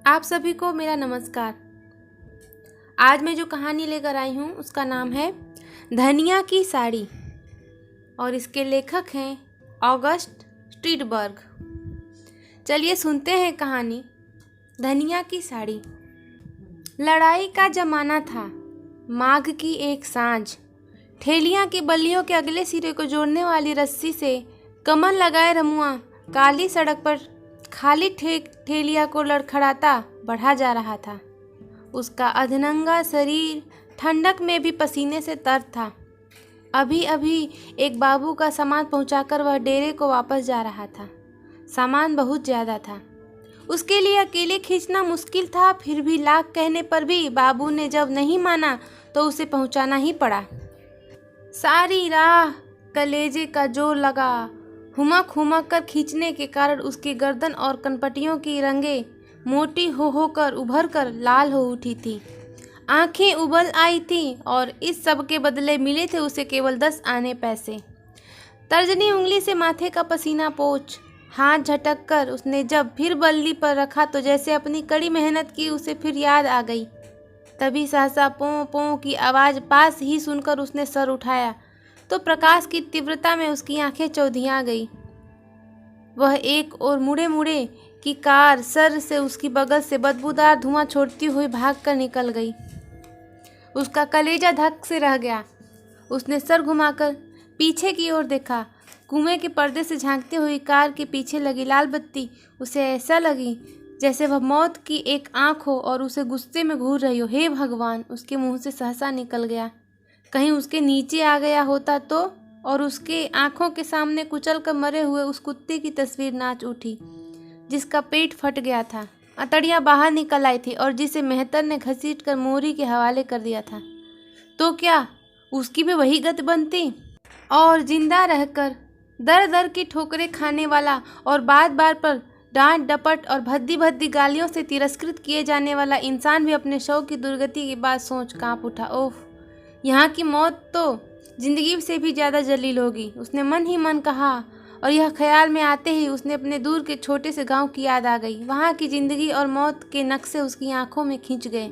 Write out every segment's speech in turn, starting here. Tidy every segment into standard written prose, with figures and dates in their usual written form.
आप सभी को मेरा नमस्कार। आज मैं जो कहानी लेकर आई हूँ उसका नाम है धनिया की साड़ी और इसके लेखक हैं ऑगस्ट स्ट्रीटबर्ग। चलिए सुनते हैं कहानी धनिया की साड़ी। लड़ाई का जमाना था। माघ की एक सांझ ठेलियाँ की बल्लियों के अगले सिरे को जोड़ने वाली रस्सी से कमर लगाए रमुआ काली सड़क पर खाली ठेलिया को लड़खड़ाता बढ़ा जा रहा था। उसका अधनंगा शरीर ठंडक में भी पसीने से तर था। अभी अभी एक बाबू का सामान पहुंचाकर वह डेरे को वापस जा रहा था। सामान बहुत ज़्यादा था, उसके लिए अकेले खींचना मुश्किल था। फिर भी लाख कहने पर भी बाबू ने जब नहीं माना तो उसे पहुंचाना ही पड़ा। सारी राह कलेजे का जोर लगा। हुमक हुमक कर खींचने के कारण उसकी गर्दन और कनपटियों की रंगें मोटी होकर उभर कर लाल हो उठी थी। आंखें उबल आई थीं और इस सब के बदले मिले थे उसे केवल 10 आने पैसे। तर्जनी उंगली से माथे का पसीना पोंछ हाथ झटक कर उसने जब फिर बल्ली पर रखा तो जैसे अपनी कड़ी मेहनत की उसे फिर याद आ गई। तभी सहसा पों पों की आवाज़ पास ही सुनकर उसने सर उठाया तो प्रकाश की तीव्रता में उसकी आंखें चौधिया गई। वह एक और मुड़े मुड़े की कार सर से उसकी बगल से बदबूदार धुआं छोड़ती हुई भागकर निकल गई। उसका कलेजा धक से रह गया। उसने सर घुमाकर पीछे की ओर देखा। कुएं के पर्दे से झांकती हुई कार के पीछे लगी लाल बत्ती उसे ऐसा लगी जैसे वह मौत की एक आंख हो और उसे गुस्से में घूर रही हो। हे भगवान, उसके मुंह से सहसा निकल गया। कहीं उसके नीचे आ गया होता तो, और उसके आंखों के सामने कुचल कर मरे हुए उस कुत्ते की तस्वीर नाच उठी जिसका पेट फट गया था, अतड़ियाँ बाहर निकल आई थी और जिसे मेहतर ने घसीट कर मोरी के हवाले कर दिया था। तो क्या उसकी भी वही गत बनती और जिंदा रहकर दर दर की ठोकरें खाने वाला और बार बार पर डांट डपट और भद्दी भद्दी गालियों से तिरस्कृत किए जाने वाला इंसान भी अपने शव की दुर्गति की बात सोच कांप उठा। ओह, यहाँ की मौत तो जिंदगी से भी ज़्यादा जलील होगी, उसने मन ही मन कहा। और यह ख्याल में आते ही उसने अपने दूर के छोटे से गांव की याद आ गई। वहाँ की जिंदगी और मौत के नक्शे उसकी आंखों में खींच गए।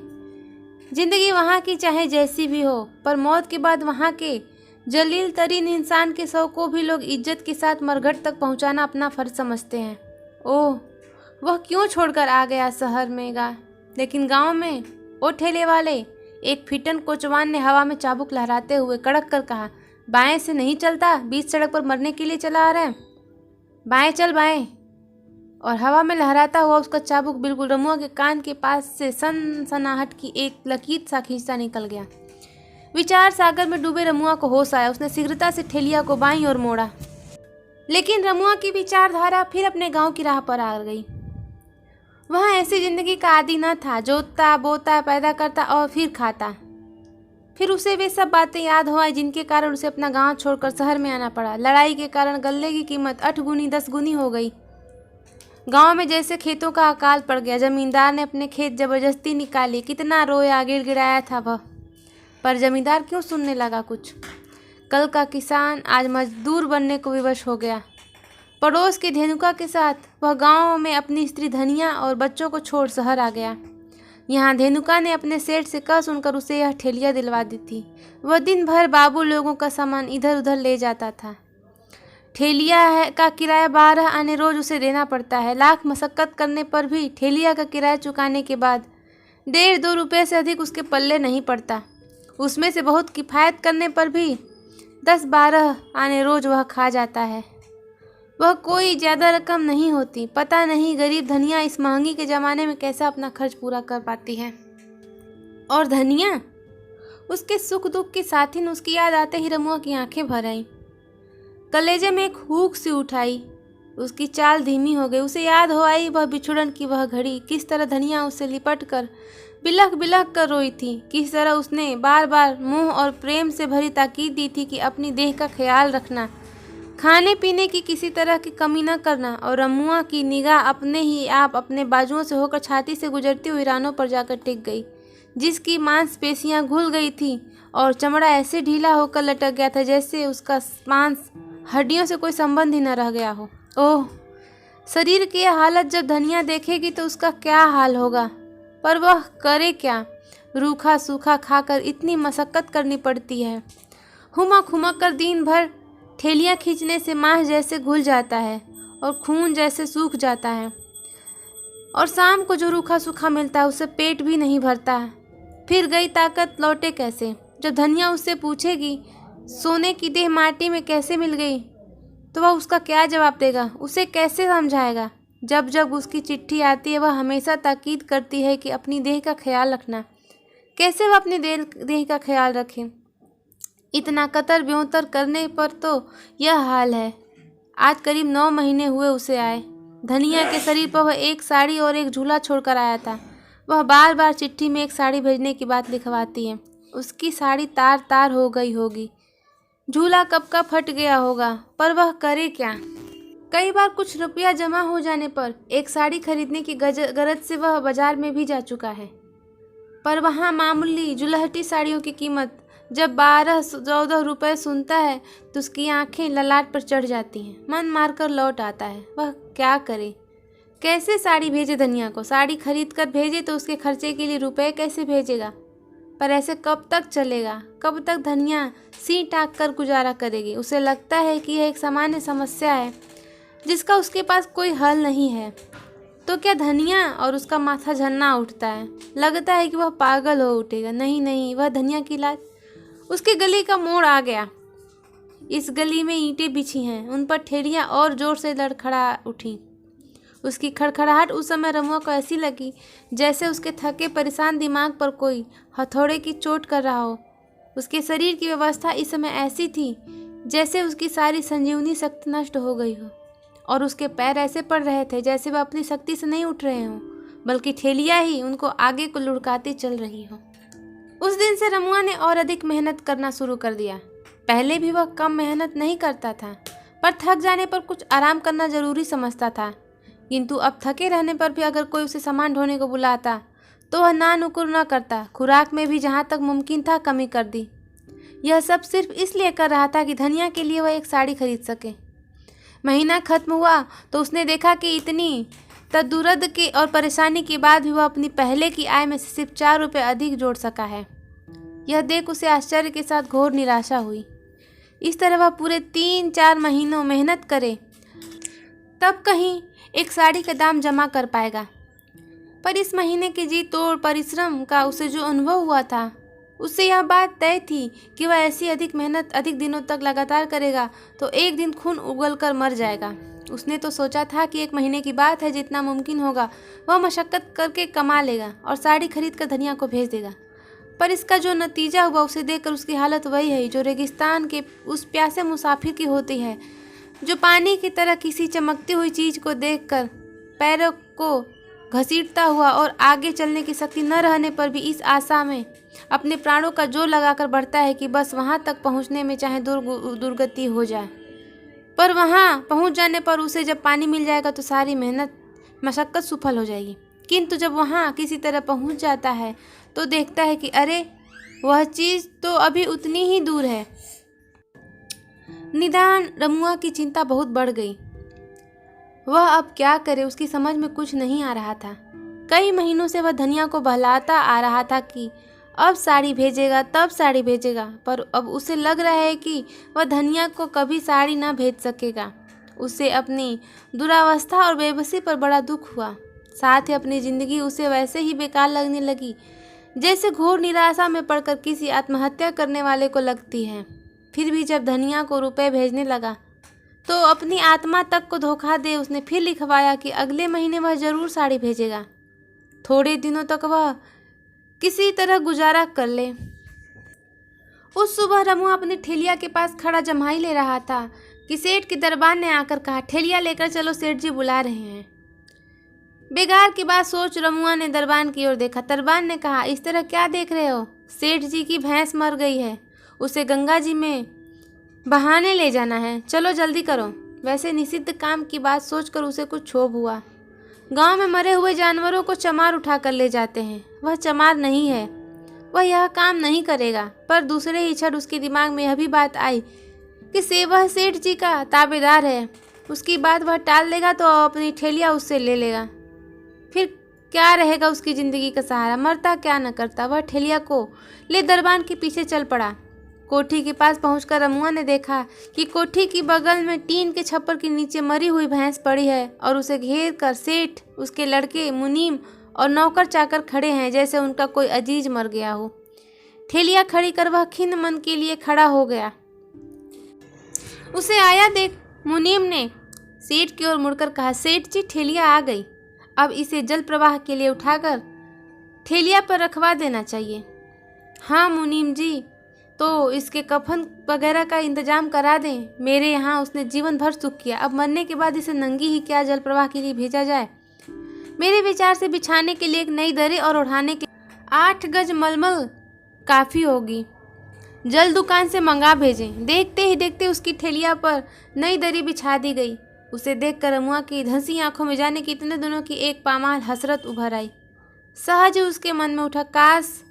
जिंदगी वहाँ की चाहे जैसी भी हो, पर मौत के बाद वहाँ के जलील तरीन इंसान के शव को भी लोग इज्जत के साथ मरघट तक पहुँचाना अपना फर्ज समझते हैं। ओह, वह क्यों छोड़कर आ गया शहर में लेकिन गाँव में ओ ठेले वाले, एक फिटन कोचवान ने हवा में चाबुक लहराते हुए कड़क कर कहा, बाएं से नहीं चलता, बीच सड़क पर मरने के लिए चला आ रहा है, बाएं चल बाएं। और हवा में लहराता हुआ उसका चाबुक बिल्कुल रमुआ के कान के पास से सनसनाहट की एक लकीर सा खींचता निकल गया। विचार सागर में डूबे रमुआ को होश आया। उसने शीघ्रता से ठेलिया को बाईं ओर मोड़ा, लेकिन रमुआ की विचारधारा फिर अपने गाँव की राह पर आ गई। वह ऐसी जिंदगी का आदी न था, जोतता बोता पैदा करता और फिर खाता। फिर उसे वे सब बातें याद हो आई जिनके कारण उसे अपना गांव छोड़कर शहर में आना पड़ा। लड़ाई के कारण गल्ले की कीमत 8 गुनी 10 गुनी हो गई। गांव में जैसे खेतों का अकाल पड़ गया। जमींदार ने अपने खेत जबरदस्ती निकाले। कितना रोया गिड़गिड़ाया था वह, पर जमींदार क्यों सुनने लगा कुछ। कल का किसान आज मजदूर बनने को विवश हो गया। पड़ोस के धेनुका के साथ वह गांव में अपनी स्त्री धनिया और बच्चों को छोड़ शहर आ गया। यहाँ धेनुका ने अपने सेठ से कह सुनकर उसे यह ठेलिया दिलवा दी थी। वह दिन भर बाबू लोगों का सामान इधर उधर ले जाता था। ठेलिया का किराया 12 आने रोज उसे देना पड़ता है। लाख मशक्कत करने पर भी ठेलिया का किराया चुकाने के बाद 1.5-2 रुपये से अधिक उसके पल्ले नहीं पड़ता। उसमें से बहुत किफ़ायत करने पर भी 10-12 आने रोज वह खा जाता है। वह कोई ज़्यादा रकम नहीं होती। पता नहीं गरीब धनिया इस महंगी के ज़माने में कैसा अपना खर्च पूरा कर पाती है। और धनिया, उसके सुख दुख की साथी, उसकी याद आते ही रमुआ की आंखें भर आईं। कलेजे में एक हुक सी उठाई। उसकी चाल धीमी हो गई। उसे याद हो आई वह बिछुड़न की वह घड़ी, किस तरह धनिया उससे लिपट कर बिलख बिलख कर रोई थी। किस तरह उसने बार बार मोह और प्रेम से भरी ताकीद दी थी कि अपनी देह का ख्याल रखना, खाने पीने की किसी तरह की कमी न करना। और रमुआ की निगाह अपने ही आप अपने बाजुओं से होकर छाती से गुजरती हुई रानों पर जाकर टिक गई, जिसकी मांसपेशियां घुल गई थी और चमड़ा ऐसे ढीला होकर लटक गया था जैसे उसका मांस हड्डियों से कोई संबंध ही न रह गया हो। ओह, शरीर की यह हालत जब धनिया देखेगी तो उसका क्या हाल होगा, पर वह करे क्या। रूखा सूखा खाकर इतनी मशक्कत करनी पड़ती है। हुमक हुमक कर दिन भर ठेलियाँ खींचने से मांस जैसे घुल जाता है और खून जैसे सूख जाता है, और शाम को जो रूखा सूखा मिलता है उससे पेट भी नहीं भरता। फिर गई ताकत लौटे कैसे। जब धनिया उससे पूछेगी सोने की देह माटी में कैसे मिल गई, तो वह उसका क्या जवाब देगा, उसे कैसे समझाएगा। जब जब उसकी चिट्ठी आती है वह हमेशा ताकीद करती है कि अपनी देह का ख्याल रखना। कैसे वह अपनी देह का ख्याल रखे। इतना कतर ब्योंतर करने पर तो यह हाल है। आज करीब 9 महीने हुए उसे आए। धनिया के शरीर पर वह एक साड़ी और एक झूला छोड़कर आया था। वह बार बार चिट्ठी में एक साड़ी भेजने की बात लिखवाती है। उसकी साड़ी तार तार हो गई होगी, झूला कब का फट गया होगा, पर वह करे क्या। कई बार कुछ रुपया जमा हो जाने पर एक साड़ी खरीदने की गरज से वह बाजार में भी जा चुका है, पर वहाँ मामूली जुलहटी साड़ियों की कीमत जब 12-14 रुपये सुनता है तो उसकी आंखें ललाट पर चढ़ जाती हैं। मन मारकर लौट आता है। वह क्या करे, कैसे साड़ी भेजे धनिया को। साड़ी खरीद कर भेजे तो उसके खर्चे के लिए रुपए कैसे भेजेगा। पर ऐसे कब तक चलेगा, कब तक धनिया सी टाक कर गुजारा करेगी। उसे लगता है कि यह एक सामान्य समस्या है जिसका उसके पास कोई हल नहीं है। तो क्या धनिया और उसका माथा झन्ना उठता है। लगता है कि वह पागल हो उठेगा। नहीं नहीं, वह धनिया की लाज। उसकी गली का मोड़ आ गया। इस गली में ईंटें बिछी हैं, उन पर ठेलियाँ और जोर से लड़खड़ा उठी। उसकी खड़खड़ाहट उस समय रमुआ को ऐसी लगी जैसे उसके थके परेशान दिमाग पर कोई हथौड़े की चोट कर रहा हो। उसके शरीर की व्यवस्था इस समय ऐसी थी जैसे उसकी सारी संजीवनी शक्ति नष्ट हो गई हो, और उसके पैर ऐसे पड़ रहे थे जैसे वह अपनी शक्ति से नहीं उठ रहे हों, बल्कि ठेलियाँ ही उनको आगे को लुढ़काती चल रही हो। उस दिन से रमुआ ने और अधिक मेहनत करना शुरू कर दिया। पहले भी वह कम मेहनत नहीं करता था, पर थक जाने पर कुछ आराम करना जरूरी समझता था। किंतु अब थके रहने पर भी अगर कोई उसे सामान ढोने को बुलाता तो वह ना नुकुर न करता। खुराक में भी जहाँ तक मुमकिन था कमी कर दी। यह सब सिर्फ इसलिए कर रहा था कि धनिया के लिए वह एक साड़ी खरीद सके। महीना खत्म हुआ तो उसने देखा कि इतनी तदुरद के और परेशानी के बाद भी वह अपनी पहले की आय में से सिर्फ 4 रुपये अधिक जोड़ सका है। यह देख उसे आश्चर्य के साथ घोर निराशा हुई। इस तरह वह पूरे 3-4 महीनों मेहनत करे तब कहीं एक साड़ी का दाम जमा कर पाएगा। पर इस महीने के जी तोड़ परिश्रम का उसे जो अनुभव हुआ था, उससे यह बात तय थी कि वह ऐसी अधिक मेहनत अधिक दिनों तक लगातार करेगा तो एक दिन खून उगल कर मर जाएगा। उसने तो सोचा था कि 1 महीने की बात है, जितना मुमकिन होगा वह मशक्कत करके कमा लेगा और साड़ी खरीद कर धनिया को भेज देगा। पर इसका जो नतीजा हुआ उसे देखकर उसकी हालत वही है जो रेगिस्तान के उस प्यासे मुसाफिर की होती है, जो पानी की तरह किसी चमकती हुई चीज़ को देखकर पैरों को घसीटता हुआ और आगे चलने की शक्ति न रहने पर भी इस आशा में अपने प्राणों का जोर लगाकर बढ़ता है कि बस वहाँ तक पहुँचने में चाहे दुर्गति हो जाए। पर वहाँ पहुँच जाने पर उसे जब पानी मिल जाएगा तो सारी मेहनत मशक्क़त सफल हो जाएगी। किंतु जब वहाँ किसी तरह पहुँच जाता है तो देखता है कि अरे वह चीज़ तो अभी उतनी ही दूर है। निदान रमुआ की चिंता बहुत बढ़ गई। वह अब क्या करे, उसकी समझ में कुछ नहीं आ रहा था। कई महीनों से वह धनिया को बहलाता आ रहा था कि अब साड़ी भेजेगा, तब साड़ी भेजेगा, पर अब उसे लग रहा है कि वह धनिया को कभी साड़ी ना भेज सकेगा। उसे अपनी दुरावस्था और बेबसी पर बड़ा दुख हुआ। साथ ही अपनी ज़िंदगी उसे वैसे ही बेकार लगने लगी जैसे घोर निराशा में पड़कर किसी आत्महत्या करने वाले को लगती है। फिर भी जब धनिया को रुपए भेजने लगा तो अपनी आत्मा तक को धोखा दे उसने फिर लिखवाया कि अगले महीने वह ज़रूर साड़ी भेजेगा। थोड़े दिनों तक वह किसी तरह गुजारा कर ले। उस सुबह रमुआ अपनी ठेलिया के पास खड़ा जम्हाई ले रहा था कि सेठ के दरबान ने आकर कहा, ठेलिया लेकर चलो, सेठ जी बुला रहे हैं। बेगार की बात सोच रमुआ ने दरबान की ओर देखा। दरबान ने कहा, इस तरह क्या देख रहे हो, सेठ जी की भैंस मर गई है, उसे गंगा जी में बहाने ले जाना है, चलो जल्दी करो। वैसे निषिद्ध काम की बात सोचकर उसे कुछ क्षोभ हुआ। गांव में मरे हुए जानवरों को चमार उठा कर ले जाते हैं, वह चमार नहीं है, वह यह काम नहीं करेगा। पर दूसरे ही क्षण उसके दिमाग में यह भी बात आई कि वह सेठ जी का ताबेदार है, उसकी बात वह टाल देगा तो अपनी ठेलिया उससे ले लेगा। फिर क्या रहेगा उसकी ज़िंदगी का सहारा। मरता क्या न करता। वह ठेलिया को ले दरबान के पीछे चल पड़ा। कोठी के पास पहुंचकर रमुआ ने देखा कि कोठी की बगल में टीन के छप्पर के नीचे मरी हुई भैंस पड़ी है और उसे घेर कर सेठ, उसके लड़के, मुनीम और नौकर चाकर खड़े हैं जैसे उनका कोई अजीज मर गया हो। ठेलिया खड़ी कर वह खिन्न मन के लिए खड़ा हो गया। उसे आया देख मुनीम ने सेठ की ओर मुड़कर कहा, सेठ जी ठेलिया आ गई, अब इसे जल प्रवाह के लिए उठाकर ठेलिया पर रखवा देना चाहिए। हाँ मुनीम जी, तो इसके कफन वगैरह का इंतजाम करा दें। मेरे यहाँ उसने जीवन भर सुख किया, अब मरने के बाद इसे नंगी ही क्या जल प्रवाह के लिए भेजा जाए। मेरे विचार से बिछाने के लिए एक नई दरी और ओढ़ाने के 8 गज मलमल काफ़ी होगी। जल दुकान से मंगा भेजें। देखते ही देखते उसकी ठेलिया पर नई दरी बिछा दी गई। उसे देखकर रमुआ की धंसी आंखों में जाने कि इतने दिनों की एक पामाल हसरत उभर आई। सहज उसके मन में उठा, काश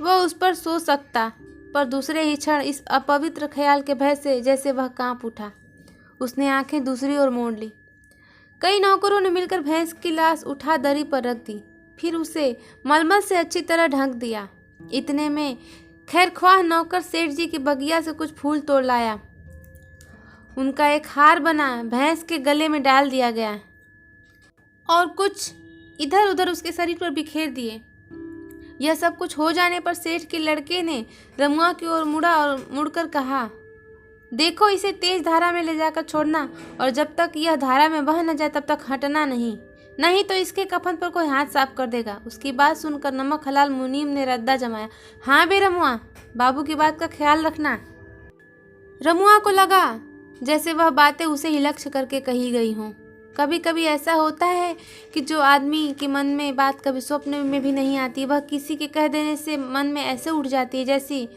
वह उस पर सो सकता, पर दूसरे ही क्षण इस अपवित्र ख्याल के भय से जैसे वह कांप उठा। उसने आंखें दूसरी ओर मोड़ ली। कई नौकरों ने मिलकर भैंस की लाश उठा दरी पर रख दी, फिर उसे मलमल से अच्छी तरह ढक दिया। इतने में खैरख्वाह नौकर सेठ जी की बगिया से कुछ फूल तोड़ लाया। उनका एक हार बना भैंस के गले में डाल दिया गया और कुछ इधर उधर उसके शरीर पर बिखेर दिए। यह सब कुछ हो जाने पर सेठ के लड़के ने रमुआ की ओर मुड़ा और मुड़कर कहा, देखो इसे तेज धारा में ले जाकर छोड़ना और जब तक यह धारा में बह न जाए तब तक हटना नहीं, नहीं तो इसके कफन पर कोई हाथ साफ कर देगा। उसकी बात सुनकर नमक हलाल मुनीम ने रद्दा जमाया। हाँ बे रमुआ, बाबू की बात का ख्याल रखना। रमुआ को लगा जैसे वह बातें उसे ही लक्ष्य करके कही गई हों। कभी कभी ऐसा होता है कि जो आदमी के मन में बात कभी स्वप्न में भी नहीं आती, वह किसी के कह देने से मन में ऐसे उठ जाती है जैसी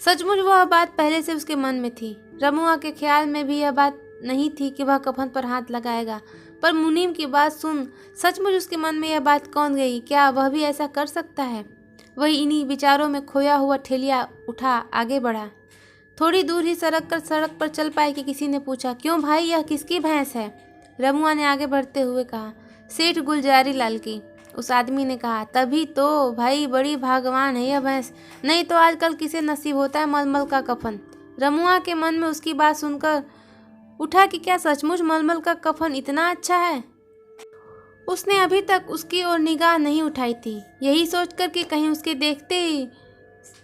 सचमुच वह बात पहले से उसके मन में थी। रमुआ के ख्याल में भी यह बात नहीं थी कि वह कफन पर हाथ लगाएगा, पर मुनीम की बात सुन सचमुच उसके मन में यह बात कौन गई, क्या वह भी ऐसा कर सकता है। वही इन्हीं विचारों में खोया हुआ ठेलिया उठा आगे बढ़ा। थोड़ी दूर ही सड़क पर चल पाए कि किसी ने पूछा, क्यों भाई यह किसकी भैंस है। रमुआ ने आगे बढ़ते हुए कहा, सेठ गुलजारी लाल की। उस आदमी ने कहा, तभी तो भाई बड़ी भागवान है यह भैंस, नहीं तो आजकल किसे नसीब होता है मलमल का कफन। रमुआ के मन में उसकी बात सुनकर उठा कि क्या सचमुच मलमल का कफन इतना अच्छा है। उसने अभी तक उसकी ओर निगाह नहीं उठाई थी, यही सोचकर कि कहीं उसके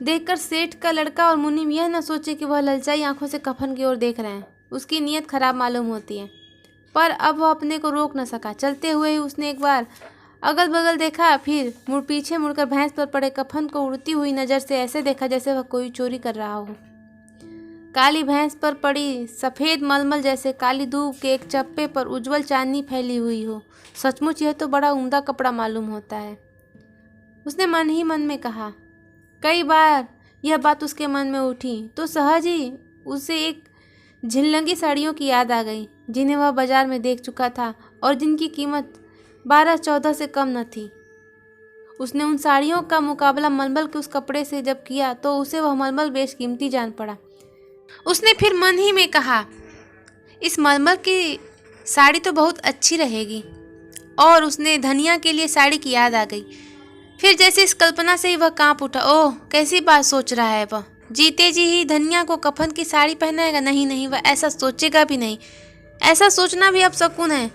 देखकर सेठ का लड़का और मुनीम यह न सोचे कि वह ललचाई आंखों से कफन की ओर देख रहे हैं। उसकी नीयत खराब मालूम होती है, पर अब वह अपने को रोक न सका। चलते हुए ही उसने एक बार अगल बगल देखा, फिर पीछे मुड़कर भैंस पर पड़े कफन को उड़ती हुई नज़र से ऐसे देखा जैसे वह कोई चोरी कर रहा हो। काली भैंस पर पड़ी सफ़ेद मलमल जैसे काली धूप के एक चप्पे पर उज्जवल चांदनी फैली हुई हो। सचमुच यह तो बड़ा उम्दा कपड़ा मालूम होता है, उसने मन ही मन में कहा। कई बार यह बात उसके मन में उठी तो सहज ही उसे एक झिलंगी साड़ियों की याद आ गई, जिन्हें वह बाजार में देख चुका था और जिनकी कीमत 12-14 से कम न थी। उसने उन साड़ियों का मुकाबला मलमल के उस कपड़े से जब किया तो उसे वह मलमल बेशकीमती जान पड़ा। उसने फिर मन ही में कहा, इस मलमल की साड़ी तो बहुत अच्छी रहेगी, और उसने धनिया के लिए साड़ी की याद आ गई। फिर जैसे इस कल्पना से ही वह कांप उठा। ओह कैसी बात सोच रहा है वह, जीते जी ही धनिया को कफन की साड़ी पहनाएगा। नहीं नहीं, वह ऐसा सोचेगा भी नहीं, ऐसा सोचना भी अब शकुन है।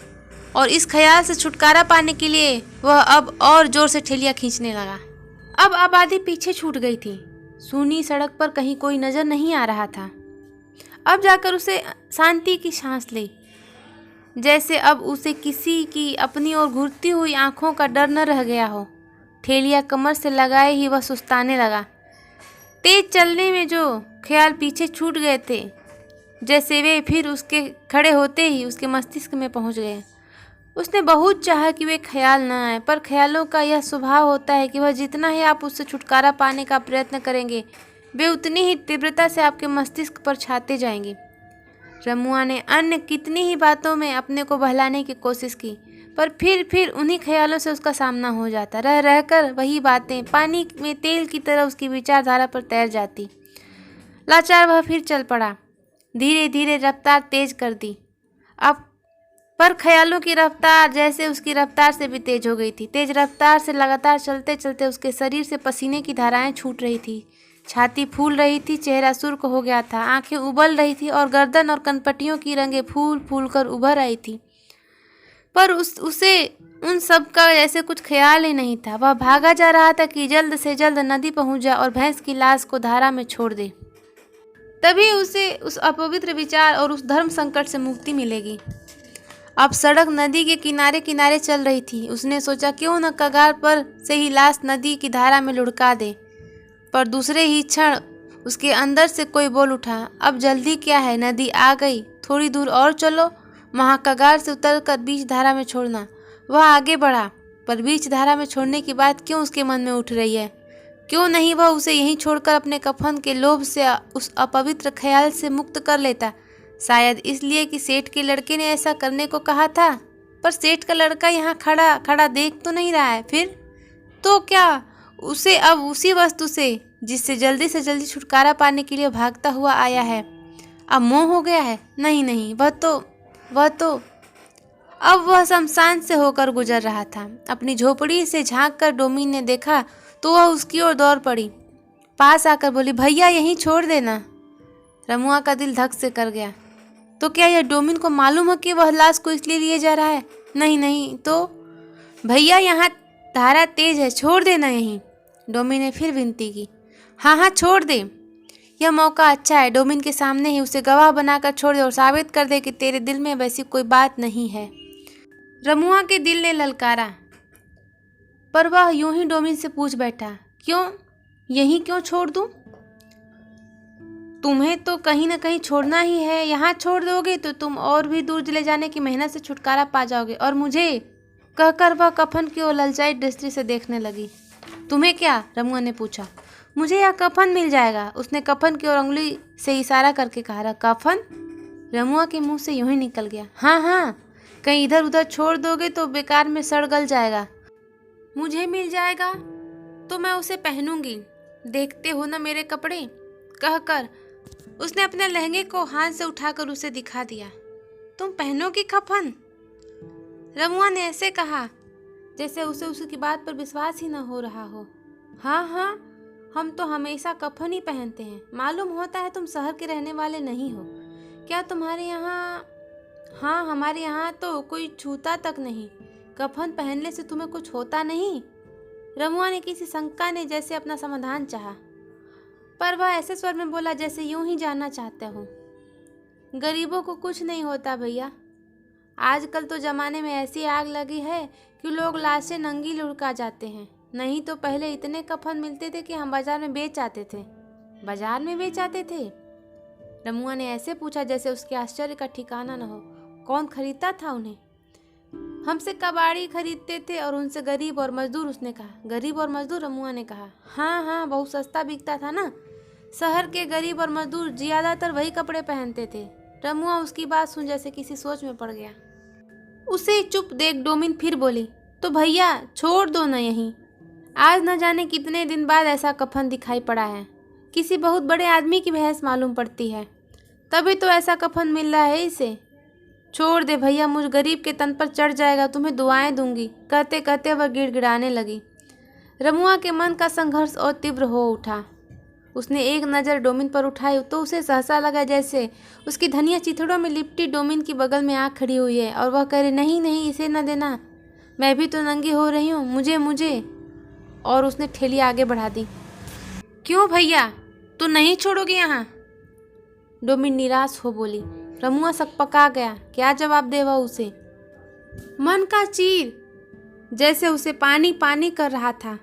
और इस ख्याल से छुटकारा पाने के लिए वह अब और जोर से ठेलिया खींचने लगा। अब आबादी पीछे छूट गई थी, सूनी सड़क पर कहीं कोई नजर नहीं आ रहा था। अब जाकर उसे शांति की सांस ली, जैसे अब उसे किसी की अपनी ओर घूरती हुई आंखों का डर न रह गया हो। ठेलिया कमर से लगाए ही वह सुस्ताने लगा। तेज चलने में जो ख्याल पीछे छूट गए थे, जैसे वे फिर उसके खड़े होते ही उसके मस्तिष्क में पहुंच गए। उसने बहुत चाहा कि वे ख्याल न आए, पर ख्यालों का यह स्वभाव होता है कि वह जितना ही आप उससे छुटकारा पाने का प्रयत्न करेंगे, वे उतनी ही तीव्रता से आपके मस्तिष्क पर छाते जाएंगे। रमुआ ने अन्य कितनी ही बातों में अपने को बहलाने की कोशिश की, पर फिर उन्हीं ख्यालों से उसका सामना हो जाता। रह रहकर वही बातें पानी में तेल की तरह उसकी विचारधारा पर तैर जाती। लाचार वह फिर चल पड़ा, धीरे धीरे रफ्तार तेज कर दी। अब पर ख्यालों की रफ्तार जैसे उसकी रफ्तार से भी तेज हो गई थी। तेज रफ्तार से लगातार चलते चलते उसके शरीर से पसीने की धाराएं छूट रही थी। छाती फूल रही थी, चेहरा सुर्ख हो गया था, आंखें उबल रही थी और गर्दन और कनपटियों की रंगें फूल फूल कर उभर आई थी। पर उसे उन सब का ऐसे कुछ ख्याल ही नहीं था। वह भागा जा रहा था कि जल्द से जल्द नदी पहुंच जाए और भैंस की लाश को धारा में छोड़ दे। तभी उसे उस अपवित्र विचार और उस धर्म संकट से मुक्ति मिलेगी। अब सड़क नदी के किनारे किनारे चल रही थी। उसने सोचा क्यों न कगार पर से ही लाश नदी की धारा में लुढ़का दे। पर दूसरे ही क्षण उसके अंदर से कोई बोल उठा, अब जल्दी क्या है, नदी आ गई, थोड़ी दूर और चलो, वहाँ कगार से उतरकर बीच धारा में छोड़ना। वह आगे बढ़ा, पर बीच धारा में छोड़ने की बात क्यों उसके मन में उठ रही है? क्यों नहीं वह उसे यहीं छोड़कर अपने कफन के लोभ से उस अपवित्र ख्याल से मुक्त कर लेता? शायद इसलिए कि सेठ के लड़के ने ऐसा करने को कहा था। पर सेठ का लड़का यहाँ खड़ा खड़ा देख तो नहीं रहा है। फिर तो क्या उसे अब उसी वस्तु से जिससे जल्दी से जल्दी छुटकारा पाने के लिए भागता हुआ आया है, अब मोह हो गया है? नहीं नहीं, वह तो अब वह शमशान से होकर गुजर रहा था। अपनी झोपड़ी से झांक कर डोमिन ने देखा तो वह उसकी ओर दौड़ पड़ी। पास आकर बोली, भैया यहीं छोड़ देना। रमुआ का दिल धक से कर गया। तो क्या यह डोमिन को मालूम है कि वह लाश को इसलिए लिए जा रहा है? नहीं नहीं, तो भैया यहाँ धारा तेज है, छोड़ देना यहीं। डोमिन ने फिर विनती की। हाँ हाँ छोड़ दे, यह मौका अच्छा है। डोमिन के सामने ही उसे गवाह बनाकर छोड़ दे और साबित कर दे कि तेरे दिल में वैसी कोई बात नहीं है। रमुआ के दिल ने ललकारा, पर वह यूं ही डोमिन से पूछ बैठा, क्यों, यहीं क्यों छोड़ दूं? तुम्हें तो कहीं न कहीं छोड़ना ही है। यहाँ छोड़ दोगे तो तुम और भी दूर ले जाने की मेहनत से छुटकारा पा जाओगे। और मुझे, कहकर वह कफन की ओर ललचाई दृष्टि से देखने लगी। तुम्हें क्या? रमुआ ने पूछा। मुझे यह कफन मिल जाएगा। उसने कफन की ओर उंगली से इशारा करके कहा। कफन? रमुआ के मुंह से यूं ही निकल गया। हाँ हाँ, कहीं इधर उधर छोड़ दोगे तो बेकार में सड़ गल जाएगा। मुझे मिल जाएगा तो मैं उसे पहनूंगी, देखते हो ना मेरे कपड़े, कहकर उसने अपने लहंगे को हाथ से उठाकर उसे दिखा दिया। तुम पहनोगी कफन? रमुआ ने ऐसे कहा जैसे उसे उसकी बात पर विश्वास ही न हो रहा हो। हाँ हाँ, हम तो हमेशा कफन ही पहनते हैं। मालूम होता है तुम शहर के रहने वाले नहीं हो। क्या तुम्हारे यहाँ? हाँ, हमारे यहाँ तो कोई छूता तक नहीं। कफन पहनने से तुम्हें कुछ होता नहीं? रमुआ ने किसी शंका ने जैसे अपना समाधान चाहा, पर वह ऐसे स्वर में बोला जैसे यूं ही जानना चाहते हो। गरीबों को कुछ नहीं होता भैया। आजकल तो जमाने में ऐसी आग लगी है कि लोग लाशें नंगी लुढ़का जाते हैं। नहीं तो पहले इतने कफन मिलते थे कि हम बाजार में बेच आते थे। बाजार में बेच आते थे? रमुआ ने ऐसे पूछा जैसे उसके आश्चर्य का ठिकाना न हो। कौन खरीदता था उन्हें? हमसे कबाड़ी खरीदते थे और उनसे गरीब और मजदूर। उसने कहा। गरीब और मजदूर? रमुआ ने कहा। हाँ हाँ, बहुत सस्ता बिकता था ना। शहर के गरीब और मजदूर ज्यादातर वही कपड़े पहनते थे। रमुआ उसकी बात सुन जैसे किसी सोच में पड़ गया। उसे चुप देख डोमिन फिर बोली, तो भैया छोड़ दो ना यहीं। आज न जाने कितने दिन बाद ऐसा कफन दिखाई पड़ा है। किसी बहुत बड़े आदमी की भैंस मालूम पड़ती है, तभी तो ऐसा कफन मिल रहा है इसे। छोड़ दे भैया, मुझ गरीब के तन पर चढ़ जाएगा, तुम्हें दुआएं दूंगी। कहते कहते वह गिड़गिड़ाने लगी। रमुआ के मन का संघर्ष और तीव्र हो उठा। उसने एक नज़र डोमिन पर उठाई तो उसे सहसा लगा जैसे उसकी धनिया चिथड़ों में लिपटी डोमिन की बगल में आ खड़ी हुई है और वह कह रही, नहीं नहीं, इसे न देना, मैं भी तो नंगी हो रही हूँ, मुझे। और उसने ठेली आगे बढ़ा दी। क्यों भैया, तू नहीं छोड़ोगी यहाँ? डोमिन निराश हो बोली। रमुआ सकपका गया। क्या जवाब दे वह उसे? मन का चीर जैसे उसे पानी पानी कर रहा था।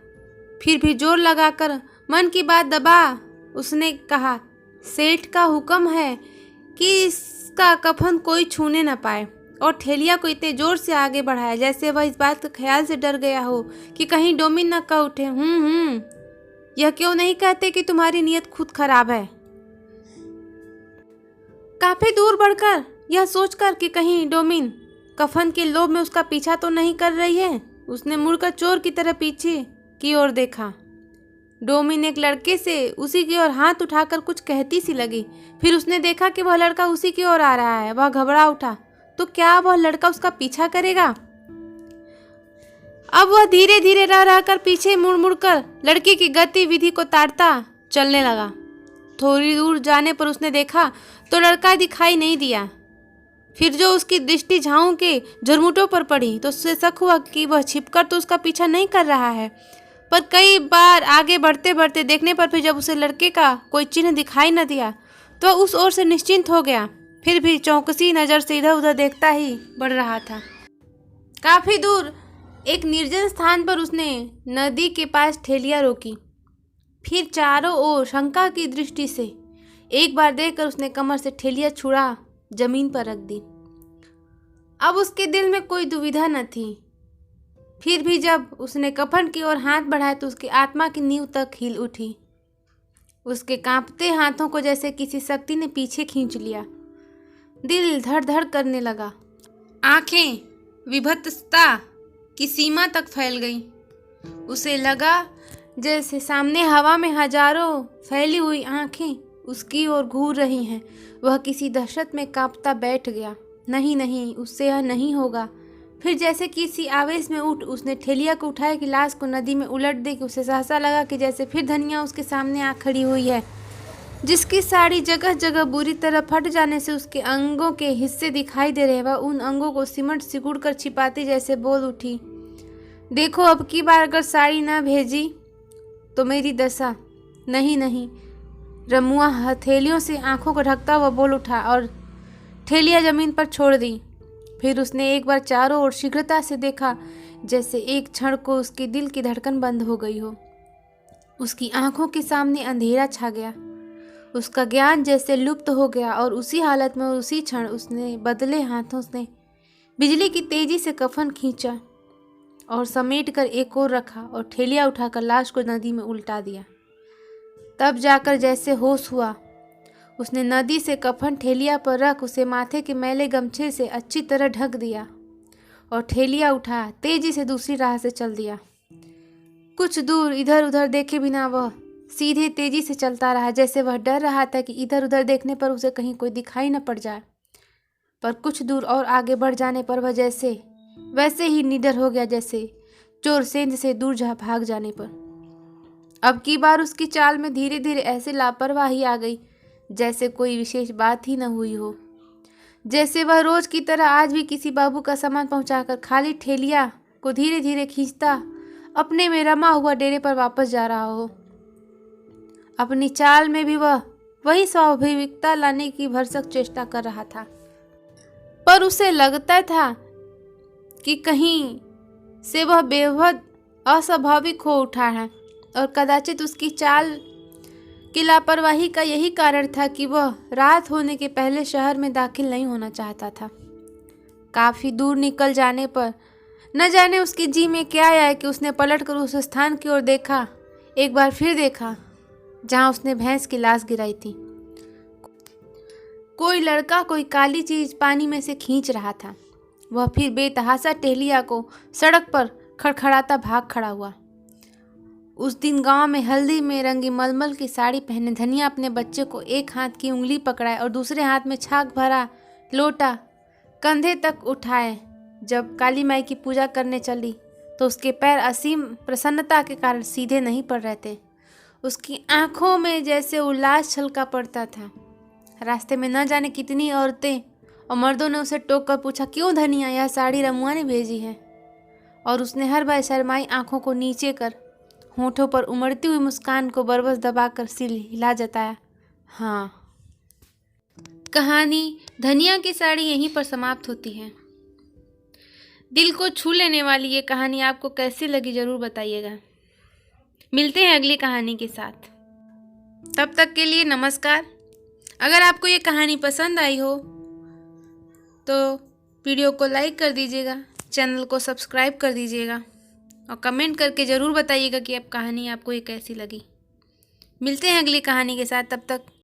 फिर भी जोर लगाकर मन की बात दबा उसने कहा, सेठ का हुक्म है कि इसका कफन कोई छूने न पाए। और ठेलिया को इतने जोर से आगे बढ़ाया जैसे वह इस बात के ख्याल से डर गया हो कि कहीं डोमिन न कह उठे, यह क्यों नहीं कहते कि तुम्हारी नीयत खुद खराब है। काफी दूर बढ़कर यह सोचकर कि कहीं डोमिन कफन के लोभ में उसका पीछा तो नहीं कर रही है, उसने मुड़कर चोर की तरह पीछे की ओर देखा। डोमिन एक लड़के से उसी की ओर हाथ उठाकर कुछ कहती सी लगी। फिर उसने देखा कि वह लड़का उसी की ओर आ रहा है। वह घबरा उठा। तो क्या वह लड़का उसका पीछा करेगा? अब वह धीरे धीरे रह रहकर पीछे मुड़ मुड़ कर लड़की की गतिविधि को ताड़ता चलने लगा। थोड़ी दूर जाने पर उसने देखा तो लड़का दिखाई नहीं दिया। फिर जो उसकी दृष्टि झाओं के झुरमुटों पर पड़ी तो उससे शक हुआ कि वह छिपकर तो उसका पीछा नहीं कर रहा है। पर कई बार आगे बढ़ते बढ़ते देखने पर भी जब उसे लड़के का कोई चिन्ह दिखाई न दिया तो वह उस ओर से निश्चिंत हो गया। फिर भी चौकसी नज़र से इधर उधर देखता ही बढ़ रहा था। काफ़ी दूर एक निर्जन स्थान पर उसने नदी के पास ठेलिया रोकी। फिर चारों ओर शंका की दृष्टि से एक बार देखकर उसने कमर से ठेलिया छुड़ा जमीन पर रख दी। अब उसके दिल में कोई दुविधा न थी। फिर भी जब उसने कफन की ओर हाथ बढ़ाया तो उसकी आत्मा की नींव तक हिल उठी। उसके कांपते हाथों को जैसे किसी शक्ति ने पीछे खींच लिया। दिल धड़ धड़ करने लगा। आंखें विभत्सता की सीमा तक फैल गईं। उसे लगा जैसे सामने हवा में हजारों फैली हुई आंखें उसकी ओर घूर रही हैं। वह किसी दहशत में कांपता बैठ गया। नहीं नहीं, उससे यह नहीं होगा। फिर जैसे किसी आवेश में उठ उसने ठेलिया को उठाया कि लाश को नदी में उलट दे कि उसे सहसा लगा कि जैसे फिर धनिया उसके सामने आ खड़ी हुई है, जिसकी साड़ी जगह जगह बुरी तरह फट जाने से उसके अंगों के हिस्से दिखाई दे रहे। वह उन अंगों को सिमट सिकुड़ कर छिपाती जैसे बोल उठी, देखो अब की बार अगर साड़ी ना भेजी तो मेरी दशा। नहीं नहीं, रमुआ हथेलियों से आंखों को ढकता हुआ बोल उठा और ठेलिया जमीन पर छोड़ दी। फिर उसने एक बार चारों ओर शीघ्रता से देखा, जैसे एक क्षण को उसके दिल की धड़कन बंद हो गई हो। उसकी आंखों के सामने अंधेरा छा गया। उसका ज्ञान जैसे लुप्त हो गया और उसी हालत में उसी क्षण उसने बदले हाथों से बिजली की तेजी से कफन खींचा और समेट कर एक ओर रखा और ठेलिया उठाकर लाश को नदी में उल्टा दिया। तब जाकर जैसे होश हुआ। उसने नदी से कफन ठेलिया पर रख उसे माथे के मैले गमछे से अच्छी तरह ढक दिया और ठेलिया उठा तेजी से दूसरी राह से चल दिया। कुछ दूर इधर उधर देखे बिना वह सीधे तेजी से चलता रहा, जैसे वह डर रहा था कि इधर उधर देखने पर उसे कहीं कोई दिखाई न पड़ जाए। पर कुछ दूर और आगे बढ़ जाने पर वह जैसे वैसे ही निडर हो गया, जैसे चोर सेंध से दूर जा भाग जाने पर। अब की बार उसकी चाल में धीरे धीरे ऐसे लापरवाही आ गई जैसे कोई विशेष बात ही न हुई हो। जैसे वह रोज की तरह आज भी किसी बाबू का सामान पहुंचाकर खाली ठेलिया को धीरे धीरे खींचता अपने में रमा हुआ डेरे पर वापस जा रहा हो। अपनी चाल में भी वह वही स्वाभाविकता लाने की भरसक चेष्टा कर रहा था। पर उसे लगता था कि कहीं से वह बेहद अस्वाभाविक हो उठा है और कदाचित उसकी चाल की लापरवाही का यही कारण था कि वह रात होने के पहले शहर में दाखिल नहीं होना चाहता था। काफ़ी दूर निकल जाने पर न जाने उसकी जी में क्या आया कि उसने पलटकर उस स्थान की ओर देखा। एक बार फिर देखा जहां उसने भैंस की लाश गिराई थी। कोई लड़का कोई काली चीज पानी में से खींच रहा था। वह फिर बेतहाशा टेहलिया को सड़क पर खड़खड़ाता भाग खड़ा हुआ। उस दिन गांव में हल्दी में रंगी मलमल की साड़ी पहने धनिया अपने बच्चे को एक हाथ की उंगली पकड़ाए और दूसरे हाथ में छाछ भरा लोटा कंधे तक उठाए जब काली माई की पूजा करने चली तो उसके पैर असीम प्रसन्नता के कारण सीधे नहीं पड़ रहे थे। उसकी आंखों में जैसे उल्लास छलका पड़ता था। रास्ते में न जाने कितनी औरतें और मर्दों ने उसे टोक कर पूछा, क्यों धनिया, यह साड़ी रमुआ ने भेजी है? और उसने हर बार शर्माई आंखों को नीचे कर होठों पर उमड़ती हुई मुस्कान को बरबस दबाकर सिर हिला जताया, हाँ। कहानी धनिया की साड़ी यहीं पर समाप्त होती है। दिल को छू लेने वाली ये कहानी आपको कैसी लगी ज़रूर बताइएगा। मिलते हैं अगली कहानी के साथ। तब तक के लिए नमस्कार। अगर आपको ये कहानी पसंद आई हो तो वीडियो को लाइक कर दीजिएगा, चैनल को सब्सक्राइब कर दीजिएगा और कमेंट करके ज़रूर बताइएगा कि अब कहानी आपको ये कैसी लगी। मिलते हैं अगली कहानी के साथ। तब तक